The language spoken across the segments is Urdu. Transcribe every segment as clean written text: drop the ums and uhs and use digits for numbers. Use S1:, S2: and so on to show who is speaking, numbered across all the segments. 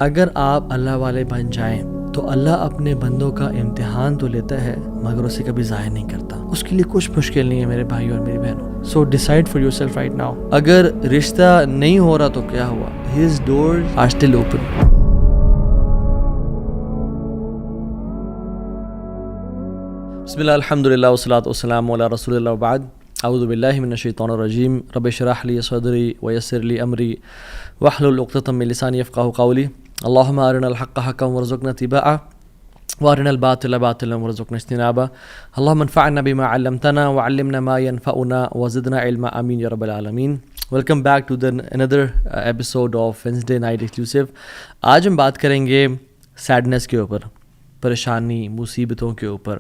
S1: اگر آپ اللہ والے بن جائیں تو اللہ اپنے بندوں کا امتحان تو لیتا ہے مگر اسے کبھی ضائع نہیں کرتا. اس کے لیے کچھ مشکل نہیں ہے میرے بھائی اور میری بہنوں. So decide for yourself right now. اگر رشتہ نہیں ہو رہا تو کیا ہوا؟ His doors are still open. بسم اللہ الحمد للہ والصلاۃ والسلام علی رسول اللہ وبعد. اعوذ باللہ من الشیطان الرجیم. رب اشرح لی صدری ویسر لی امری واحلل عقدۃ من لسانی یفقہوا قولی. اللہم ارنا الحق حقا وارزقنا اتباعہ وارنا الباطل باطلا وارزقنا اجتنابہ. اللہم انفعنا بما علمتنا وعلمنا ما ينفعنا وزدنا علما آمین یا رب العالمین. Welcome back to another episode of Wednesday Night Exclusive. آج ہم بات کریں گے سیڈنس کے اوپر، پریشانی، مصیبتوں کے اوپر،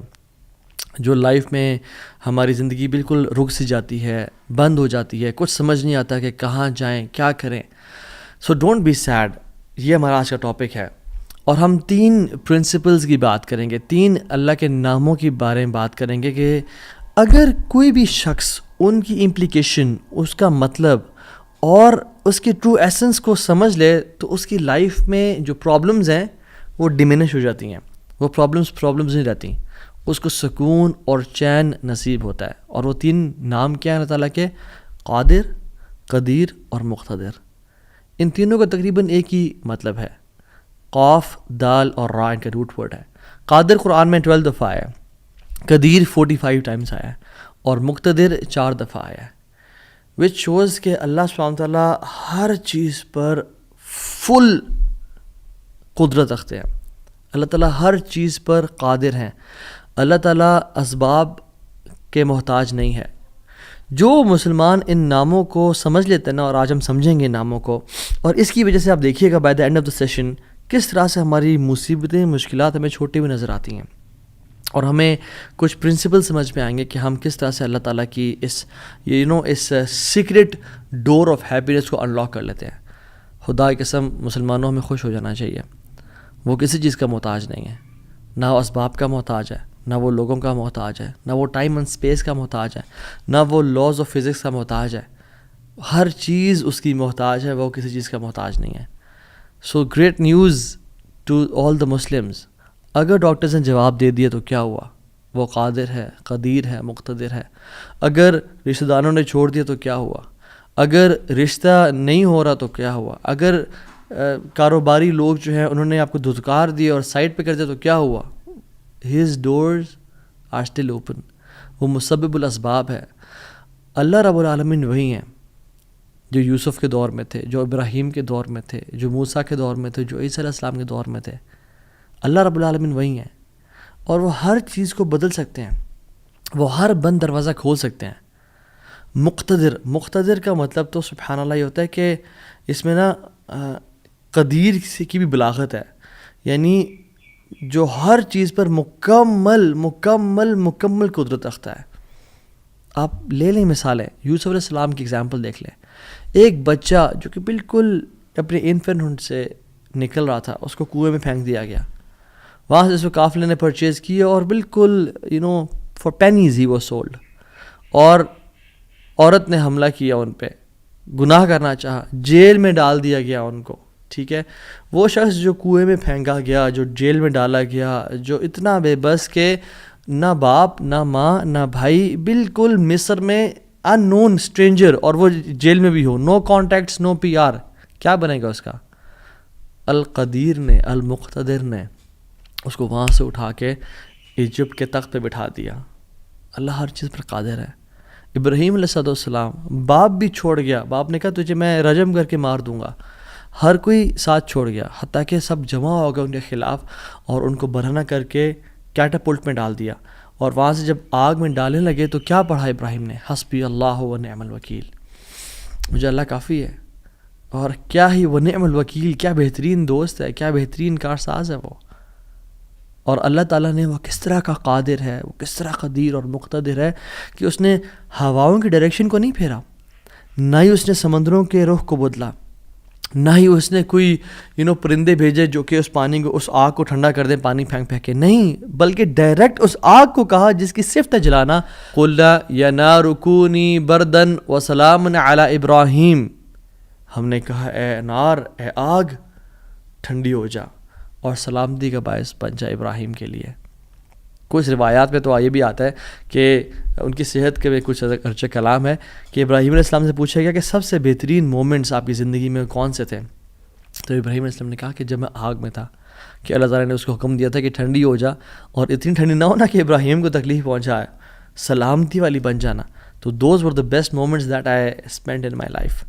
S1: جو لائف میں ہماری زندگی بالکل رک سی جاتی ہے، بند ہو جاتی ہے، کچھ سمجھ نہیں آتا کہ کہاں جائیں، کیا کریں. سو ڈونٹ بی سیڈ، یہ ہمارا آج کا ٹاپک ہے. اور ہم 3 پرنسپلز کی بات کریں گے، 3 اللہ کے ناموں کے بارے میں بات کریں گے کہ اگر کوئی بھی شخص ان کی امپلیکیشن، اس کا مطلب اور اس کی ٹرو ایسنس کو سمجھ لے تو اس کی لائف میں جو پرابلمز ہیں وہ ڈیمینش ہو جاتی ہیں. وہ پرابلمز نہیں رہتی، اس کو سکون اور چین نصیب ہوتا ہے. اور وہ 3 نام کیا ہیں اللہ تعالیٰ کے؟ قادر، قدیر اور مقتدر. ان تینوں کا تقریباً ایک ہی مطلب ہے. قاف، دال اور را ان کا روٹ ورڈ ہے. قادر قرآن میں 12 دفعہ آیا ہے، قدیر 45 ٹائمز آیا ہے اور مقتدر 4 دفعہ آیا ہے. وچ شوز کہ اللہ سبحانہ تعالیٰ ہر چیز پر فل قدرت رکھتے ہیں. اللہ تعالیٰ ہر چیز پر قادر ہیں. اللہ تعالیٰ اسباب کے محتاج نہیں ہے. جو مسلمان ان ناموں کو سمجھ لیتے ہیں نا، اور آج ہم سمجھیں گے ناموں کو، اور اس کی وجہ سے آپ دیکھیے گا by the end of the session کس طرح سے ہماری مصیبتیں، مشکلات ہمیں چھوٹی ہوئی نظر آتی ہیں، اور ہمیں کچھ پرنسپل سمجھ میں آئیں گے کہ ہم کس طرح سے اللہ تعالیٰ کی اس سیکرٹ ڈور آف ہیپینس کو انلاک کر لیتے ہیں. خدا کی قسم مسلمانوں ہمیں خوش ہو جانا چاہیے. وہ کسی چیز کا محتاج نہیں ہے، نہ وہ اسباب کا محتاج ہے، نہ وہ لوگوں کا محتاج ہے، نہ وہ ٹائم اینڈ اسپیس کا محتاج ہے، نہ وہ لاز آف فزکس کا محتاج ہے. ہر چیز اس کی محتاج ہے، وہ کسی چیز کا محتاج نہیں ہے. So great news to all the Muslims. اگر ڈاکٹرز نے جواب دے دیا تو کیا ہوا؟ وہ قادر ہے، قدیر ہے، مقتدر ہے. اگر رشتہ داروں نے چھوڑ دیا تو کیا ہوا؟ اگر رشتہ نہیں ہو رہا تو کیا ہوا؟ اگر کاروباری لوگ جو ہیں انہوں نے آپ کو دھتکار دیا اور سائڈ پہ کر دیا تو کیا ہوا؟ His doors are still open. وہ مسبب الاسباب ہے. اللہ رب العالمین وہی ہیں جو یوسف کے دور میں تھے، جو ابراہیم کے دور میں تھے، جو موسیٰ کے دور میں تھے، جو عیسیٰ علیہ السلام کے دور میں تھے. اللہ رب العالمین وہی ہیں، اور وہ ہر چیز کو بدل سکتے ہیں. وہ ہر بند دروازہ کھول سکتے ہیں. مقتدر کا مطلب تو سبحان اللہ یہ ہوتا ہے کہ اس میں نا قدیر کی بھی بلاغت ہے، یعنی جو ہر چیز پر مکمل قدرت رکھتا ہے. آپ لے لیں مثالیں، یوسف علیہ السلام کی اگزامپل دیکھ لیں. ایک بچہ جو کہ بالکل اپنے انفینٹ سے نکل رہا تھا، اس کو کنویں میں پھینک دیا گیا. وہاں سے اس کو قافلے نے پرچیز کیا اور بالکل for pennies he was sold. اور عورت نے حملہ کیا ان پہ، گناہ کرنا چاہا، جیل میں ڈال دیا گیا ان کو. ٹھیک ہے، وہ شخص جو کنویں میں پھینکا گیا، جو جیل میں ڈالا گیا، جو اتنا بے بس کہ نہ باپ نہ ماں نہ بھائی، بالکل مصر میں ان نون اسٹرینجر، اور وہ جیل میں بھی ہو، نو کانٹیکٹس، نو پی آر، کیا بنے گا اس کا؟ القدیر نے، المقتدر نے اس کو وہاں سے اٹھا کے ایجپٹ کے تخت پہ بٹھا دیا. اللہ ہر چیز پر قادر ہے. ابراہیم علیہ السلام، باپ بھی چھوڑ گیا، باپ نے کہا تجھے میں رجم کر کے مار دوں گا. ہر کوئی ساتھ چھوڑ گیا، حتیٰ کہ سب جمع ہو گئے ان کے خلاف، اور ان کو برہنہ کر کے کیٹاپلٹ میں ڈال دیا. اور وہاں سے جب آگ میں ڈالنے لگے تو کیا پڑھا ابراہیم نے؟ حسبی اللہ و نعم الوکیل. مجھے اللہ کافی ہے. اور کیا ہی وہ نعم الوکیل، کیا بہترین دوست ہے، کیا بہترین کارساز ہے وہ. اور اللہ تعالیٰ نے وہ کس طرح کا قادر ہے، وہ کس طرح قدیر اور مقتدر ہے کہ اس نے ہواؤں کی ڈائریکشن کو نہیں پھیرا، نہ ہی اس نے سمندروں کے رخ کو بدلا، نہ ہی اس نے کوئی پرندے بھیجے جو کہ اس پانی کو، اس آگ کو ٹھنڈا کر دیں پانی پھینک پھینک کے. نہیں، بلکہ ڈائریکٹ اس آگ کو کہا جس کی صفت ہے جلانا، قُلْ يَا نَارُ كُونِي بَرْدًا وَسَلَامًا عَلَىٰ إِبْرَاهِيمَ. ہم نے کہا اے نار، اے آگ، ٹھنڈی ہو جا اور سلامتی کا باعث بن جا ابراہیم کے لیے. کچھ روایات میں تو یہ بھی آتا ہے کہ ان کی صحت کے بھی کچھ ارچہ کلام ہے کہ ابراہیم علیہ السلام سے پوچھا گیا کہ سب سے بہترین مومنٹس آپ کی زندگی میں کون سے تھے؟ تو ابراہیم علیہ السلام نے کہا کہ جب میں آگ میں تھا کہ اللہ تعالیٰ نے اس کو حکم دیا تھا کہ ٹھنڈی ہو جا، اور اتنی ٹھنڈی نہ ہونا کہ ابراہیم کو تکلیف پہنچائے، سلامتی والی بن جانا. تو those were the best moments that I spend in my life.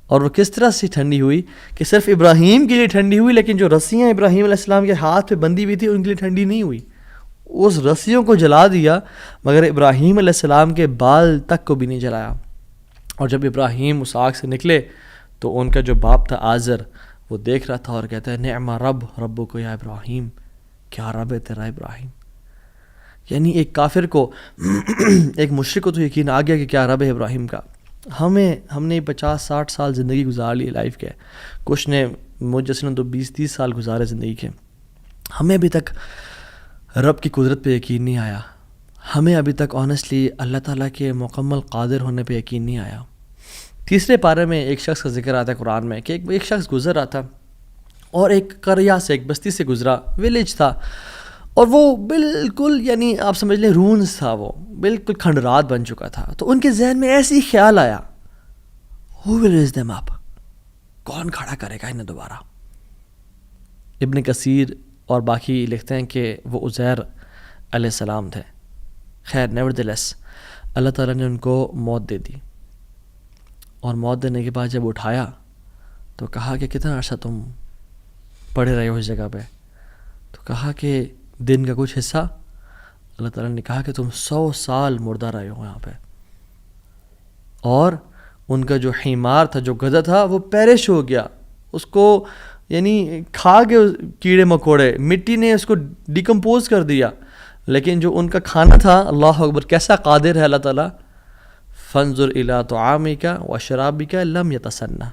S1: اور وہ کس طرح سے ٹھنڈی ہوئی کہ صرف ابراہیم کے لیے ٹھنڈی ہوئی، لیکن جو رسیاں ابراہیم علیہ السلام کے ہاتھ پہ بندھی ہوئی تھی ان کے لیے ٹھنڈی نہیں ہوئی. اس رسیوں کو جلا دیا مگر ابراہیم علیہ السلام کے بال تک کو بھی نہیں جلایا. اور جب ابراہیم اس آگ سے نکلے تو ان کا جو باپ تھا آزر وہ دیکھ رہا تھا اور کہتا ہے نعم رب ربو کو یا ابراہیم، کیا رب ہے تیرا ابراہیم. یعنی ایک کافر کو ایک مشرک کو تو یقین آ گیا کہ کیا رب ہے ابراہیم کا. ہم نے 50-60 سال زندگی گزار لی لائف کے، کچھ نے مجھ جیسے نے تو 20-30 سال گزارے زندگی کے. ہمیں ابھی تک رب کی قدرت پہ یقین نہیں آیا. ہمیں ابھی تک آنیسٹلی اللہ تعالیٰ کے مکمل قادر ہونے پہ یقین نہیں آیا. تیسرے پارے میں ایک شخص کا ذکر آتا ہے قرآن میں کہ ایک شخص گزر رہا تھا اور ایک قریہ سے، ایک بستی سے گزرا، ویلیج تھا، اور وہ بالکل یعنی آپ سمجھ لیں رونز تھا، وہ بالکل کھنڈرات بن چکا تھا. تو ان کے ذہن میں ایسے ہی خیال آیا who will raise them up، کون کھڑا کرے گا انہیں دوبارہ. ابن کثیر اور باقی لکھتے ہیں کہ وہ عزیر علیہ السلام تھے. خیر نیورتھلیس اللہ تعالیٰ نے ان کو موت دے دی، اور موت دینے کے بعد جب اٹھایا تو کہا کہ کتنا عرصہ تم پڑے رہے ہو اس جگہ پہ؟ تو کہا کہ دن کا کچھ حصہ. اللہ تعالیٰ نے کہا کہ تم 100 سال مردہ رہے ہو یہاں پہ. اور ان کا جو حمار تھا، جو گدھا تھا، وہ پیرش ہو گیا. اس کو یعنی کھا کے کیڑے مکوڑے، مٹی نے اس کو ڈیکمپوز کر دیا. لیکن جو ان کا کھانا تھا، اللہ اکبر کیسا قادر ہے اللہ تعالیٰ. فانظر الی طعامک وشرابک لم یتسنہ،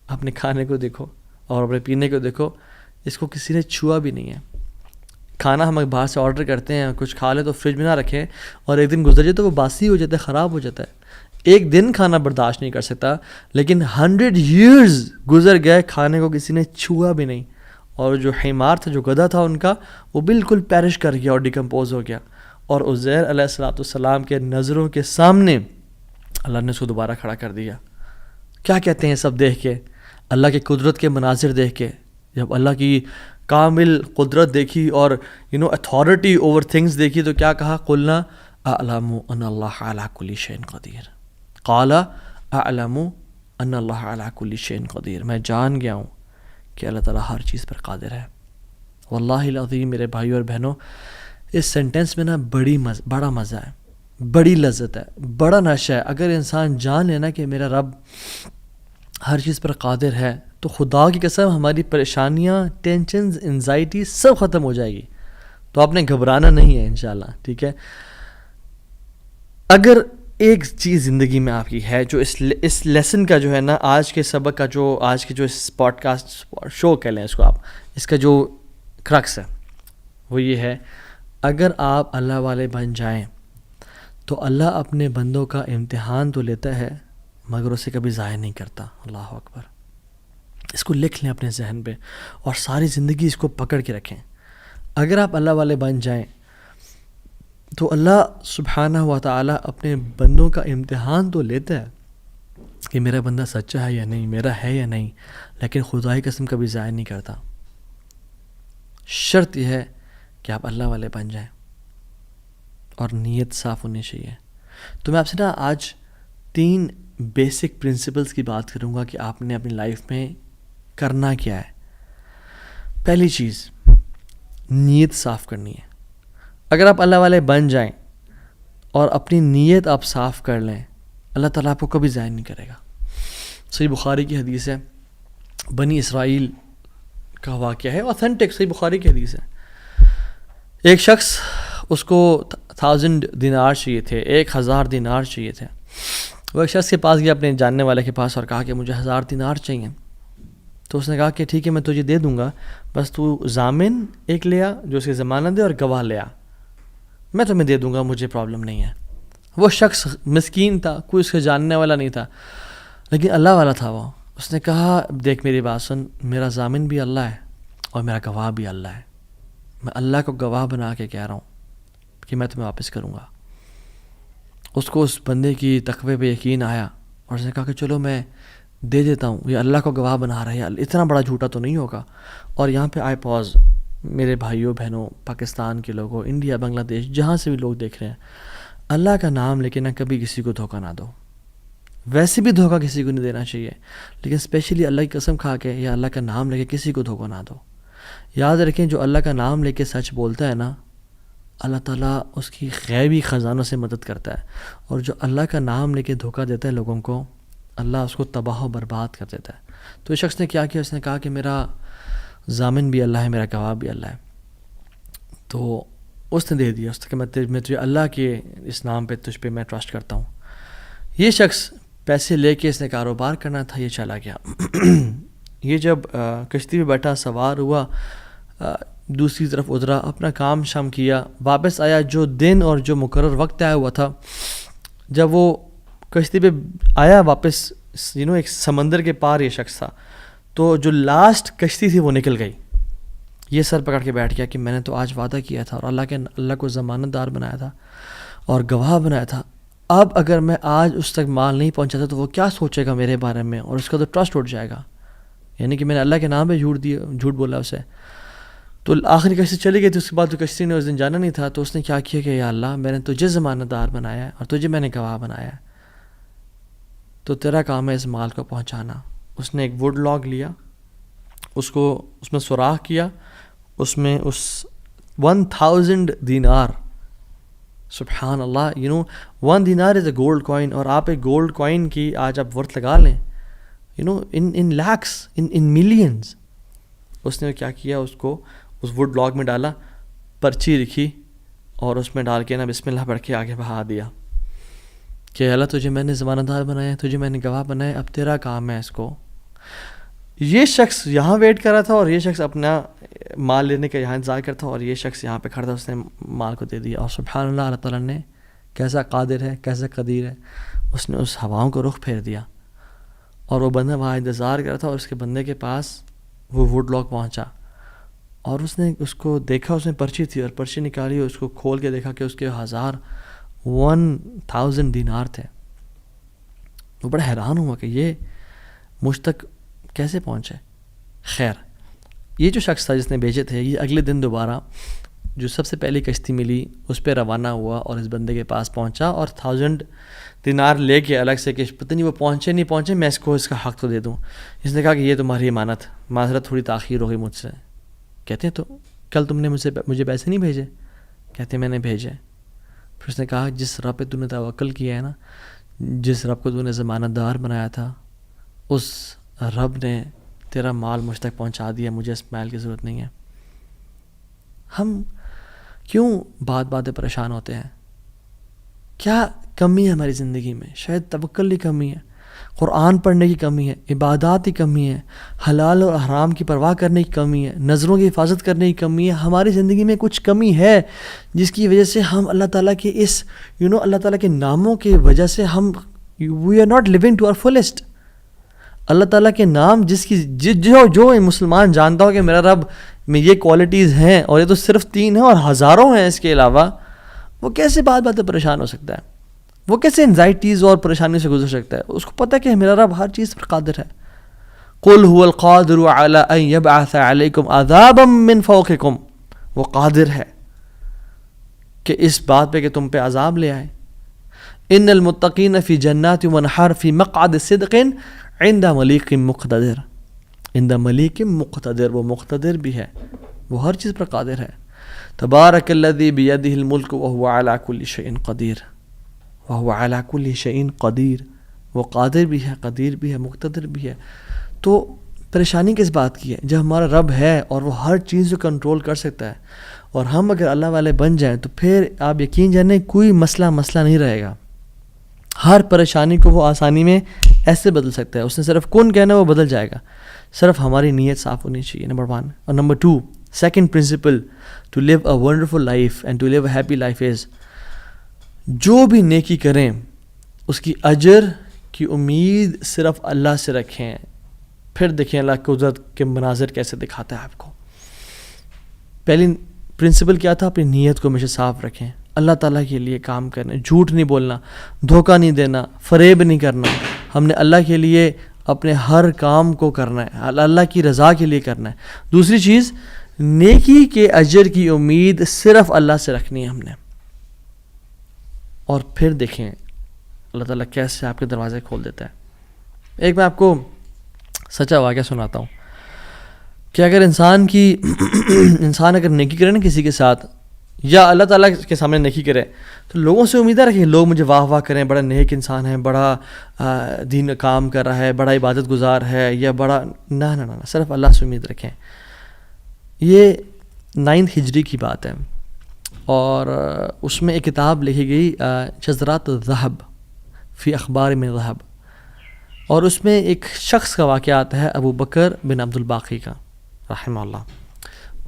S1: اپنے کھانے کو دیکھو اور اپنے پینے کو دیکھو، اس کو کسی نے چھوا بھی نہیں ہے. کھانا ہم باہر سے آرڈر کرتے ہیں، کچھ کھا لیں تو فریج میں نہ رکھیں، اور ایک دن گزر جائے تو وہ باسی ہو جاتا ہے، خراب ہو جاتا ہے. ایک دن کھانا برداشت نہیں کر سکتا، لیکن 100 years گزر گئے، کھانے کو کسی نے چھوا بھی نہیں. اور جو حمار تھا، جو گدھا تھا ان کا، وہ بالکل پیرش کر گیا اور ڈیکمپوز ہو گیا. اور عزیر علیہ السلام کے نظروں کے سامنے اللہ نے اس کو دوبارہ کھڑا کر دیا. کیا کہتے ہیں سب دیکھ کے، اللہ کی قدرت کے مناظر دیکھ کے، جب اللہ کی کامل قدرت دیکھی اور اتھارٹی اوور تھنگس دیکھی تو کیا کہا؟ قلنا اعلم ان اللہ علی کل شیء قدیر. قال اعلم ان اللہ علی کل شیء قدیر، میں جان گیا ہوں کہ اللہ تعالیٰ ہر چیز پر قادر ہے. واللہ العظیم میرے بھائیو اور بہنوں، اس سینٹنس میں نا بڑا مزہ ہے، بڑی لذت ہے، بڑا نشہ ہے. اگر انسان جان لینا کہ میرا رب ہر چیز پر قادر ہے تو خدا کی قسم ہماری پریشانیاں، ٹینشنز، انزائٹی سب ختم ہو جائے گی. تو آپ نے گھبرانا نہیں ہے انشاءاللہ، ٹھیک ہے. اگر ایک چیز زندگی میں آپ کی ہے جو اس لیسن کا جو ہے نا، آج کے سبق کا جو آج کے جو اس پوڈ کاسٹ شو کہہ لیں اس کو آپ، اس کا جو کرکس ہے وہ یہ ہے، اگر آپ اللہ والے بن جائیں تو اللہ اپنے بندوں کا امتحان تو لیتا ہے مگر اسے کبھی ضائع نہیں کرتا. اللہ اکبر. اس کو لکھ لیں اپنے ذہن پہ اور ساری زندگی اس کو پکڑ کے رکھیں. اگر آپ اللہ والے بن جائیں تو اللہ سبحانہ و تعالیٰ اپنے بندوں کا امتحان تو لیتا ہے کہ میرا بندہ سچا ہے یا نہیں، میرا ہے یا نہیں، لیکن خدائی قسم کبھی ضائع نہیں کرتا. شرط یہ ہے کہ آپ اللہ والے بن جائیں اور نیت صاف ہونی چاہیے. تو میں آپ سے نا آج 3 بیسک پرنسپلز کی بات کروں گا کہ آپ نے اپنی لائف میں کرنا کیا ہے. پہلی چیز، نیت صاف کرنی ہے. اگر آپ اللہ والے بن جائیں اور اپنی نیت آپ صاف کر لیں، اللہ تعالیٰ آپ کو کبھی ضائع نہیں کرے گا. صحیح بخاری کی حدیث ہے، بنی اسرائیل کا واقعہ ہے، اوتھینٹک صحیح بخاری کی حدیث ہے. ایک شخص، اس کو 1000 دینار چاہیے تھے، 1000 دینار چاہیے تھے. وہ ایک شخص کے پاس گیا، اپنے جاننے والے کے پاس، اور کہا کہ مجھے 1000 دینار چاہیے. تو اس نے کہا کہ ٹھیک ہے میں تجھے دے دوں گا، بس تو ضامن ایک لے آ جو اس کی ضمانت دے، اور گواہ لے آ، میں تمہیں دے دوں گا، مجھے پرابلم نہیں ہے. وہ شخص مسکین تھا، کوئی اس کے جاننے والا نہیں تھا، لیکن اللہ والا تھا وہ. اس نے کہا دیکھ میری بات سن، میرا ضامن بھی اللہ ہے اور میرا گواہ بھی اللہ ہے. میں اللہ کو گواہ بنا کے کہہ رہا ہوں کہ میں تمہیں واپس کروں گا. اس کو اس بندے کی تقوی پہ یقین آیا اور اس نے کہا کہ چلو میں دے دیتا ہوں, یہ اللہ کو گواہ بنا رہا ہے, اتنا بڑا جھوٹا تو نہیں ہوگا. اور یہاں پہ آئی پاز, میرے بھائیوں بہنوں, پاکستان کے لوگوں, انڈیا, بنگلہ دیش, جہاں سے بھی لوگ دیکھ رہے ہیں, اللہ کا نام لے کے نہ کبھی کسی کو دھوکہ نہ دو. ویسے بھی دھوکہ کسی کو نہیں دینا چاہیے, لیکن اسپیشلی اللہ کی قسم کھا کے یا اللہ کا نام لے کے کسی کو دھوکہ نہ دو. یاد رکھیں جو اللہ کا نام لے کے سچ بولتا ہے نا, اللہ تعالیٰ اس کی غیبی خزانوں سے مدد کرتا ہے, اور جو اللہ کا نام لے کے دھوکہ دیتا ہے لوگوں کو, اللہ اس کو تباہ و برباد کر دیتا ہے. تو اس شخص نے کیا کیا, اس نے کہا کہ میرا ضامن بھی اللہ ہے, میرا گواہ بھی اللہ ہے. تو اس نے دے دیا, اس نے کہ میں تجھے اللہ کے اس نام پہ تجھ پہ میں ٹرسٹ کرتا ہوں. یہ شخص پیسے لے کے اس نے کاروبار کرنا تھا, یہ چلا گیا. یہ جب کشتی پہ بیٹھا, سوار ہوا, دوسری طرف اترا, اپنا کام شام کیا, واپس آیا. جو دن اور جو مقرر وقت آیا ہوا تھا, جب وہ کشتی پہ آیا واپس, ایک سمندر کے پار یہ شخص تھا, تو جو لاسٹ کشتی تھی وہ نکل گئی. یہ سر پکڑ کے بیٹھ گیا کہ میں نے تو آج وعدہ کیا تھا اور اللہ کو ضمانت دار بنایا تھا اور گواہ بنایا تھا. اب اگر میں آج اس تک مال نہیں پہنچاتا تو وہ کیا سوچے گا میرے بارے میں, اور اس کا تو ٹرسٹ اٹھ جائے گا, یعنی کہ میں نے اللہ کے نام پہ جھوٹ بولا اسے. تو آخری کشتی چلی گئی تھی. اس کے بعد تو کشتی نے اس دن جانا نہیں تھا, تو اس نے کیا کیا کہ یا اللہ میں نے تجھے ضمانت دار بنایا ہے اور تجھے میں نے گواہ بنایا ہے, تو تیرا کام ہے اس مال کو پہنچانا. اس نے ایک ووڈ لاگ لیا, اس میں سوراخ کیا, اس میں اس 1000 دینار, سبحان اللہ, 1 دینار از اے گولڈ کوائن, اور آپ ایک گولڈ کوائن کی آج آپ ورتھ لگا لیں, ان لیکس, ان ملینز. اس نے کیا کیا, اس کو اس ووڈ لاگ میں ڈالا, پرچی لکھی اور اس میں ڈال کے نا بسم اللہ پڑھ کے آگے بہا دیا کہ اللہ تجھے میں نے ضمانت دار بنایا, تجھے میں نے گواہ بنایا, اب تیرا کام ہے اس کو. یہ شخص یہاں ویٹ کر رہا تھا اور یہ شخص اپنا مال لینے کا یہاں انتظار کرتا, اور یہ شخص یہاں پہ کھڑا تھا, اس نے مال کو دے دیا. اور سبحان اللہ, اللہ تعالیٰ نے کیسا قادر ہے, کیسا قدیر ہے, اس نے اس ہواؤں کو رخ پھیر دیا, اور وہ بندہ وہاں انتظار کر رہا تھا, اور اس کے بندے کے پاس وہ ووڈ لاگ پہنچا, اور اس نے اس کو دیکھا, اس میں پرچی تھی, اور پرچی نکالی, اس کو کھول کے دیکھا کہ اس کے 1000 دینار تھے. وہ بڑا حیران ہوا کہ یہ مجھ تک کیسے پہنچے. خیر, یہ جو شخص تھا جس نے بھیجے تھے, یہ اگلے دن دوبارہ جو سب سے پہلی کشتی ملی اس پہ روانہ ہوا اور اس بندے کے پاس پہنچا, اور 1000 دینار لے کے الگ سے کہ پتہ نہیں وہ پہنچے, میں اس کو اس کا حق تو دے دوں. اس نے کہا کہ یہ تمہاری امانت, معذرت تھوڑی تاخیر ہو گئی مجھ سے. کہتے ہیں تو کل تم نے مجھے پیسے نہیں بھیجے؟ کہتے ہیں میں نے بھیجے. پھر اس نے کہا جس رب پہ تو نے توکل کیا ہے نا, جس رب کو تو نے ضمانت دار بنایا تھا, اس رب نے تیرا مال مجھ تک پہنچا دیا, مجھے اس مال کی ضرورت نہیں ہے. ہم کیوں بات پریشان ہوتے ہیں؟ کیا کمی ہے ہماری زندگی میں؟ شاید توکل کی کمی ہے, قرآن پڑھنے کی کمی ہے, عبادات کی کمی ہے, حلال اور حرام کی پرواہ کرنے کی کمی ہے, نظروں کی حفاظت کرنے کی کمی ہے. ہماری زندگی میں کچھ کمی ہے جس کی وجہ سے ہم اللہ تعالیٰ کے اس اللہ تعالیٰ کے ناموں کی وجہ سے ہم we are not living to our fullest. اللہ تعالیٰ کے نام جس کی جو مسلمان جانتا ہو کہ میرا رب میں یہ کوالٹیز ہیں, اور یہ تو صرف 3 ہیں اور ہزاروں ہیں اس کے علاوہ, وہ کیسے بات پریشان ہو سکتا ہے؟ وہ کیسے انزائٹیز اور پریشانی سے گزر سکتا ہے؟ اس کو پتہ ہے کہ میرا رب ہر چیز پر قادر ہے. قُلْ هُوَ الْقَادِرُ عَلَىٰ أَن يَبْعَثَ عَلَيْكُمْ عَذَابًا مِّن فَوْقِكُمْ, وہ قادر ہے کہ اس بات پہ کہ تم پہ عذاب لے آئے. إِنَّ الْمُتَّقِينَ فِي جَنَّاتٍ وَنَحَرٍ فِي مَقْعَدِ صِدْقٍ عِنْدَ مَلِيكٍ مُقْتَدِرٍ. عِنْدَ مَلِيكٍ مُقْتَدِرٍ, وہ مقتدر بھی ہے, وہ ہر چیز پر قادر ہے. تبارک الذی بیدہ الملک وہو علی کل شیء قدیر, وہو علی کل شیء قدیر, وہ قادر بھی ہے, قدیر بھی ہے, مقتدر بھی ہے. تو پریشانی کس بات کی ہے؟ جب ہمارا رب ہے اور وہ ہر چیز کو کنٹرول کر سکتا ہے, اور ہم اگر اللہ والے بن جائیں تو پھر آپ یقین جانیں کوئی مسئلہ نہیں رہے گا. ہر پریشانی کو وہ آسانی میں ایسے بدل سکتا ہے. اس نے صرف کن کہنا وہ بدل جائے گا, صرف ہماری نیت صاف ہونی چاہیے, نمبر 1. اور number 2, second principle to live a wonderful life and to live a happy life is, جو بھی نیکی کریں اس کی اجر کی امید صرف اللہ سے رکھیں. پھر دیکھیں اللہ قدرت کے مناظر کیسے دکھاتا ہے آپ کو. پہلی پرنسپل کیا تھا؟ اپنی نیت کو ہمیشہ صاف رکھیں، اللہ تعالیٰ کے لیے کام کرنا، جھوٹ نہیں بولنا، دھوکہ نہیں دینا، فریب نہیں کرنا. ہم نے اللہ کے لیے اپنے ہر کام کو کرنا ہے، اللہ کی رضا کے لیے کرنا ہے. دوسری چیز، نیکی کے اجر کی امید صرف اللہ سے رکھنی ہے ہم نے. اور پھر دیکھیں اللہ تعالیٰ کیسے آپ کے دروازے کھول دیتا ہے. ایک میں آپ کو سچا واقعہ سناتا ہوں کہ اگر انسان اگر نیکی کرے نا کسی کے ساتھ، یا اللہ تعالیٰ کے سامنے نیکی کرے، تو لوگوں سے امیدیں رکھیں لوگ مجھے واہ واہ کریں، بڑا نیک انسان ہے، بڑا دین کام کر رہا ہے، بڑا عبادت گزار ہے، یا بڑا نہ صرف اللہ سے امید رکھیں. یہ 9 ہجری کی بات ہے، اور اس میں ایک کتاب لکھی گئی شذرات الذہب فی اخبار من ذہب، اور اس میں ایک شخص کا واقعہ آتا ہے، ابو بکر بن عبد الباقی کا رحمہ اللہ.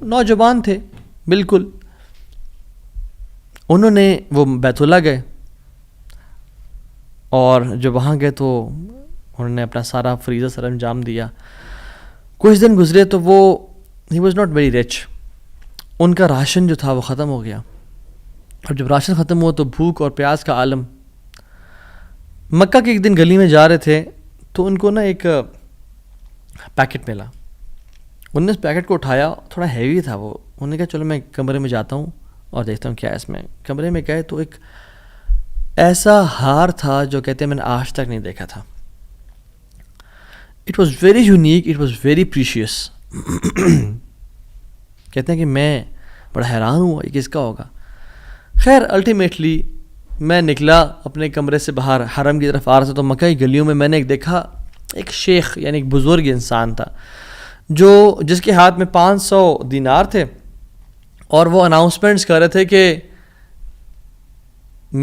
S1: نوجوان تھے بالکل. انہوں نے وہ بیت اللہ گئے، اور جب وہاں گئے تو انہوں نے اپنا سارا فریضہ سر انجام دیا. کچھ دن گزرے تو وہ he was not very rich. ان کا راشن جو تھا وہ ختم ہو گیا. اور جب راشن ختم ہوا تو بھوک اور پیاس کا عالم. مکہ کے ایک دن گلی میں جا رہے تھے تو ان کو نا ایک پیکٹ ملا. انہوں نے اس پیکٹ کو اٹھایا، تھوڑا ہیوی تھا وہ. انہوں نے کہا چلو میں کمرے میں جاتا ہوں اور دیکھتا ہوں کیا ہے اس میں. کمرے میں گئے تو ایک ایسا ہار تھا جو کہتے ہیں میں نے آج تک نہیں دیکھا تھا. It was very unique, it was very precious. کہتے ہیں کہ میں بڑا حیران ہوا یہ کس کا ہوگا. خیر الٹیمیٹلی میں نکلا اپنے کمرے سے باہر، حرم کی طرف آ رہا تھا، تو مکہ کی گلیوں میں نے ایک دیکھا ایک شیخ یعنی ایک بزرگ انسان تھا جس کے ہاتھ میں 500 دینار تھے، اور وہ اناؤنسمنٹس کر رہے تھے کہ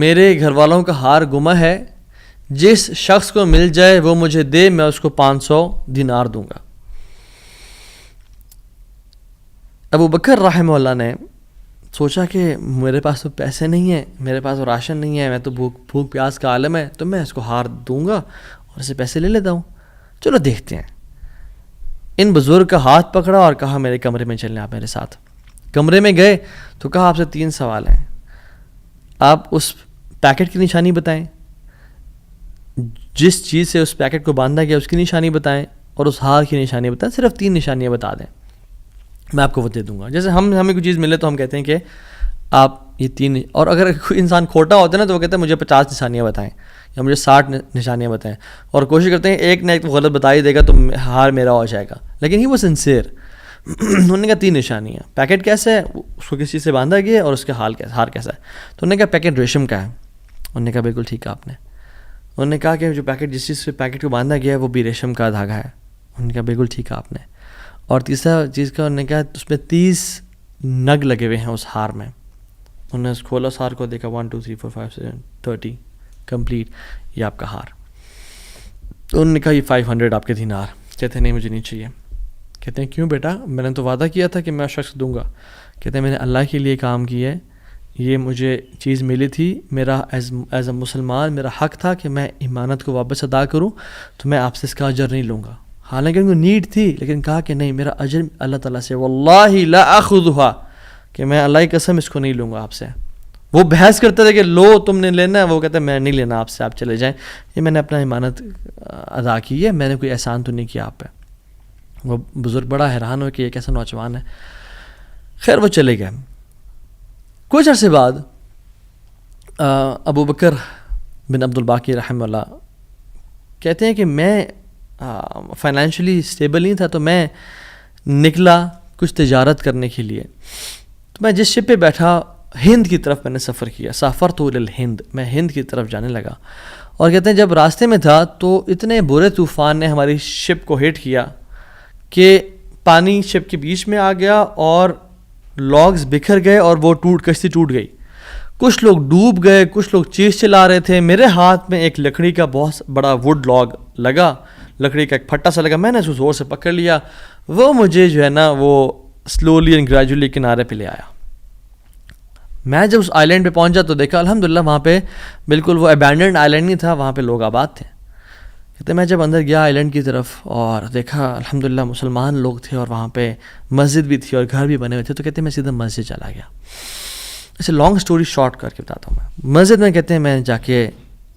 S1: میرے گھر والوں کا ہار گم ہے، جس شخص کو مل جائے وہ مجھے دے، میں اس کو 500 دینار دوں گا. ابو بکر رحمہ اللہ نے سوچا کہ میرے پاس تو پیسے نہیں ہیں، میرے پاس تو راشن نہیں ہے، میں تو بھوک پیاس کا عالم ہے، تو میں اس کو ہار دوں گا اور اسے پیسے لے لیتا ہوں. چلو دیکھتے ہیں. ان بزرگ کا ہاتھ پکڑا اور کہا میرے کمرے میں چلیں آپ میرے ساتھ. کمرے میں گئے تو کہا آپ سے 3 سوال ہیں. آپ اس پیکٹ کی نشانی بتائیں، جس چیز سے اس پیکٹ کو باندھا گیا اس کی نشانی بتائیں، اور اس ہار کی نشانی بتائیں. صرف 3 نشانیاں بتا دیں، میں آپ کو وہ دے دوں گا. جیسے ہمیں کوئی چیز ملے تو ہم کہتے ہیں کہ آپ یہ 3، اور اگر کوئی انسان کھوٹا ہوتا ہے نا تو وہ کہتا ہے مجھے 50 نشانیاں بتائیں یا مجھے 60 نشانیاں بتائیں، اور کوشش کرتے ہیں ایک نہ ایک تو غلط بتا ہی دے گا تو ہار میرا ہو جائے گا. لیکن ہی وہ سنسیئر. انہوں نے کہا 3 نشانیاں. پیکٹ کیسا ہے، اس کو کس چیز سے باندھا گیا ہے، اور اس کا ہار کیسا ہے. تو انہوں نے کہا پیکٹ ریشم کا ہے. انہوں نے کہا بالکل ٹھیک ہے آپ نے. انہوں نے کہا کہ جو پیکٹ جس چیز سے پیکٹ کو باندھا گیا ہے وہ بھی ریشم کا دھاگا ہے. انہوں نے کہا بالکل ٹھیک ہے آپ نے. اور تیسرا چیز کا انہوں نے کہا اس میں 30 نگ لگے ہوئے ہیں اس ہار میں. انہوں نے کھولا اس ہار کو، دیکھا 1 2 3 4 5 6 30 کمپلیٹ، یہ آپ کا ہار. تو انہوں نے کہا یہ 500 آپ کے دینار. کہتے ہیں نہیں مجھے نہیں چاہیے. کہتے ہیں کیوں بیٹا، میں نے تو وعدہ کیا تھا کہ میں شخص دوں گا. کہتے ہیں میں نے اللہ کے لیے کام کیا ہے، یہ مجھے چیز ملی تھی، میرا ایز اے مسلمان میرا حق تھا کہ میں امانت کو واپس ادا کروں، تو میں آپ سے اس کا اجر نہیں لوں گا. حالانکہ ان کو نیڈ تھی، لیکن کہا کہ نہیں میرا اجر اللہ تعالیٰ سے، واللہ لا اخذھا، کہ میں اللہ کی قسم اس کو نہیں لوں گا آپ سے. وہ بحث کرتے تھے کہ لو تم نے لینا ہے، وہ کہتے ہیں میں نہیں لینا آپ سے، آپ چلے جائیں، یہ میں نے اپنا امانت ادا کی ہے، میں نے کوئی احسان تو نہیں کیا آپ پہ. وہ بزرگ بڑا حیران ہو کہ یہ کیسا نوجوان ہے. خیر وہ چلے گئے. کچھ عرصے بعد ابو بکر بن عبد الباقی رحمہ اللہ کہتے ہیں کہ میں فائنینشلی اسٹیبل نہیں تھا، تو میں نکلا کچھ تجارت کرنے کے لیے. تو میں جس شپ پہ بیٹھا ہند کی طرف میں نے سفر کیا. سافرت الی الہند، میں ہند کی طرف جانے لگا. اور کہتے ہیں جب راستے میں تھا تو اتنے برے طوفان نے ہماری شپ کو ہٹ کیا کہ پانی شپ کے بیچ میں آ گیا اور لاگز بکھر گئے اور وہ کشتی ٹوٹ گئی. کچھ لوگ ڈوب گئے، کچھ لوگ چیز چلا رہے تھے. میرے ہاتھ میں ایک لکڑی کا بہت بڑا ووڈ لاگ لگا، لکڑی کا ایک پھٹا سا لگا. میں نے اس کو زور سے پکڑ لیا. وہ مجھے جو ہے نا وہ سلولی اینڈ گریجولی کنارے پہ لے آیا. میں جب اس آئی لینڈ پہ پہنچا تو دیکھا الحمدللہ وہاں پہ بالکل وہ ابینڈنڈ آئی لینڈ نہیں تھا، وہاں پہ لوگ آباد تھے. کہتے ہیں میں جب اندر گیا آئی لینڈ کی طرف اور دیکھا الحمدللہ مسلمان لوگ تھے اور وہاں پہ مسجد بھی تھی اور گھر بھی بنے ہوئے تھے، تو کہتے ہیں میں سیدھا مسجد چلا گیا. اسے لانگ سٹوری شارٹ کر کے بتاتا ہوں. میں مسجد میں کہتے ہیں میں جا کے